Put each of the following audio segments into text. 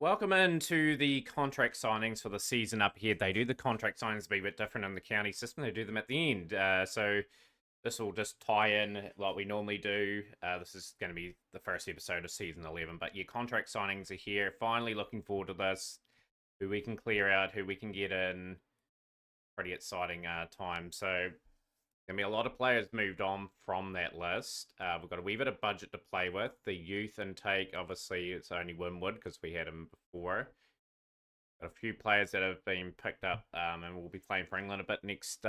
Welcome into the contract signings for the season up here. They do the contract signings be a bit different in the county system. They do them at the end. So this will just tie in like we normally do. This is going to be the first episode of season 11. But your contract signings are here. Finally looking forward to this. Who we can clear out, who we can get in. Pretty exciting time. So gonna be a lot of players moved on from that list. We've got a wee bit of budget to play with. The youth intake, obviously, it's only Winwood because we had him before. Got a few players that have been picked up and will be playing for England a bit next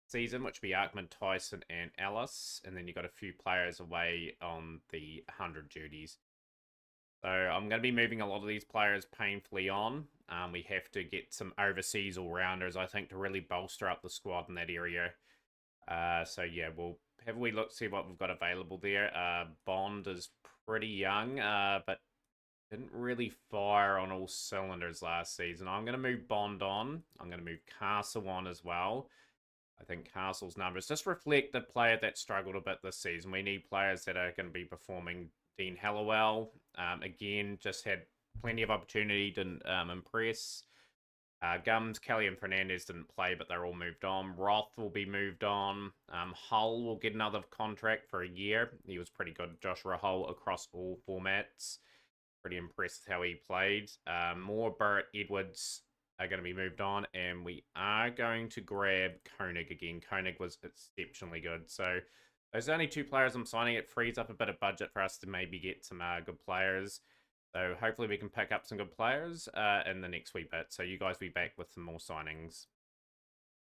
season, which will be Arkman, Tyson, and Ellis. And then you've got a few players away on the 100 duties. So I'm going to be moving a lot of these players painfully on. We have to get some overseas all-rounders, I think, to really bolster up the squad in that area. So yeah, we'll have a wee look, see what we've got available there. Bond is pretty young, but didn't really fire on all cylinders last season. I'm going to move Bond on. I'm going to move Castle on as well. I think Castle's numbers just reflect the player that struggled a bit this season. We need players that are going to be performing. Dean Hallowell, again, just had plenty of opportunity, didn't impress. Gums, Kelly, and Fernandez didn't play, but they're all moved on. Roth will be moved on. Hull will get another contract for a year. He was pretty good. Joshua Hull across all formats. Pretty impressed with how he played. Moore, Barrett, Edwards are going to be moved on, and we are going to grab Koenig again. Koenig was exceptionally good. So those are only two players I'm signing. It frees up a bit of budget for us to maybe get some good players. So hopefully we can pick up some good players in the next wee bit. So you guys will be back with some more signings.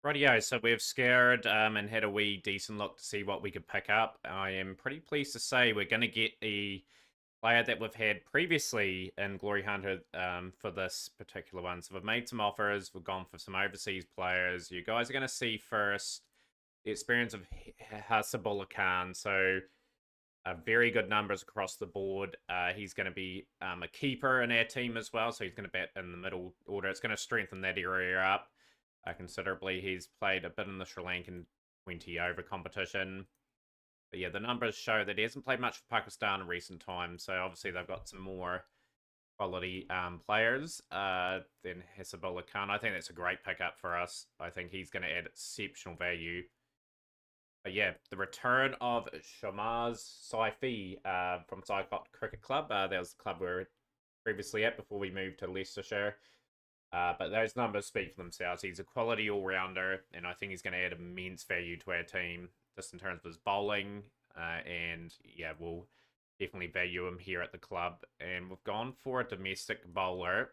Rightio, so we've scoured and had a wee decent look to see what we could pick up. I am pretty pleased to say we're going to get a player that we've had previously in Glory Hunter for this particular one. So we've made some offers. We've gone for some overseas players. You guys are going to see first the experience of Hasabullah Khan. So very good numbers across the board. He's going to be a keeper in our team as well, so he's going to bat in the middle order. It's going to strengthen that area up considerably. He's played a bit in the Sri Lankan 20 over competition. But yeah, the numbers show that he hasn't played much for Pakistan in recent times, so obviously they've got some more quality players than Hasabullah Khan. I think that's a great pickup for us. I think he's going to add exceptional value. But yeah, the return of Shamaz Saifi from Psychot Cricket Club. That was the club we were previously at before we moved to Leicestershire. But those numbers speak for themselves. He's a quality all-rounder, and I think he's going to add immense value to our team, just in terms of his bowling. And yeah, we'll definitely value him here at the club. And we've gone for a domestic bowler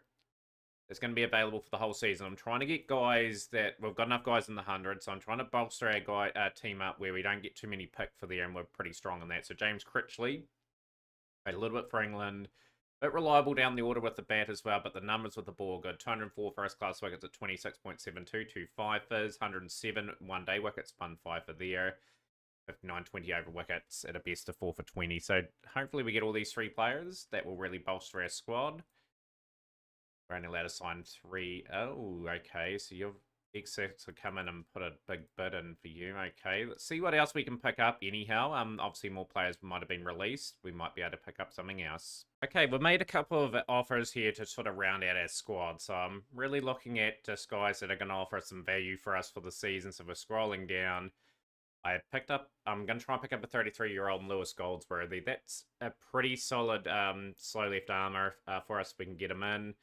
that's going to be available for the whole season. I'm trying to get guys that we've got enough guys in the 100, so I'm trying to bolster our team up where we don't get too many picked for there, and we're pretty strong on that. So James Critchley, a little bit for England, a bit reliable down the order with the bat as well, but the numbers with the ball good. 204 first class wickets at 26.72, 2 fifers, 107 one day wickets, 1 fifer there. 59 20 over wickets at a best of 4 for 20. So hopefully we get all these three players. That will really bolster our squad. We're only allowed to sign three. Oh, okay. So your exits will come in and put a big bid in for you. Okay. Let's see what else we can pick up anyhow. Obviously more players might have been released. We might be able to pick up something else. Okay, we've made a couple of offers here to sort of round out our squad. So I'm really looking at just guys that are going to offer some value for us for the season. So we're scrolling down. I'm going to try and pick up a 33-year-old Lewis Goldsworthy. That's a pretty solid slow left armour for us if we can get him in.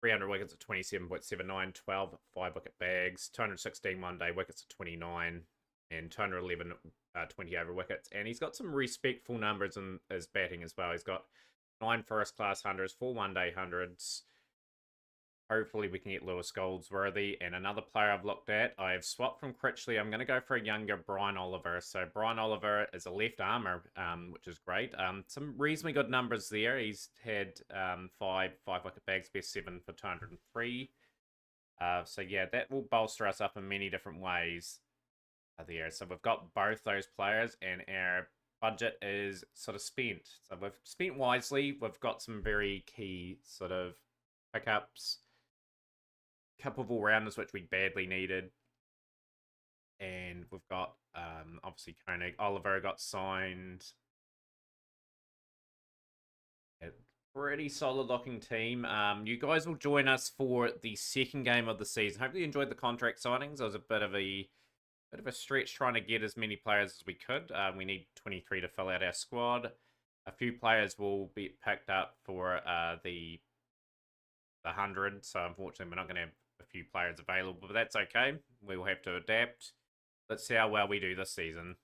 300 wickets at 27.79, 12 5-wicket bags, 216 one-day wickets at 29, and 211 20 over wickets. And he's got some respectful numbers in his batting as well. He's got 9 first-class hundreds, 4 one-day hundreds. Hopefully we can get Lewis Goldsworthy. And another player I've looked at, I've swapped from Critchley. I'm going to go for a younger Brian Oliver. So Brian Oliver is a left armour, which is great. Some reasonably good numbers there. He's had 5 wicket bags, best 7 for 203. So yeah, that will bolster us up in many different ways there. So we've got both those players, and our budget is sort of spent. So we've spent wisely. We've got some very key sort of pickups, couple of all-rounders which we badly needed, and we've got obviously Koenig. Oliver got signed. Pretty solid looking team. You guys will join us for the second game of the season. Hopefully you enjoyed the contract signings. It was a bit of a stretch trying to get as many players as we could. We need 23 to fill out our squad. A few players will be picked up for the 100, so unfortunately we're not going to have a few players available, but that's okay. We will have to adapt. Let's see how well we do this season.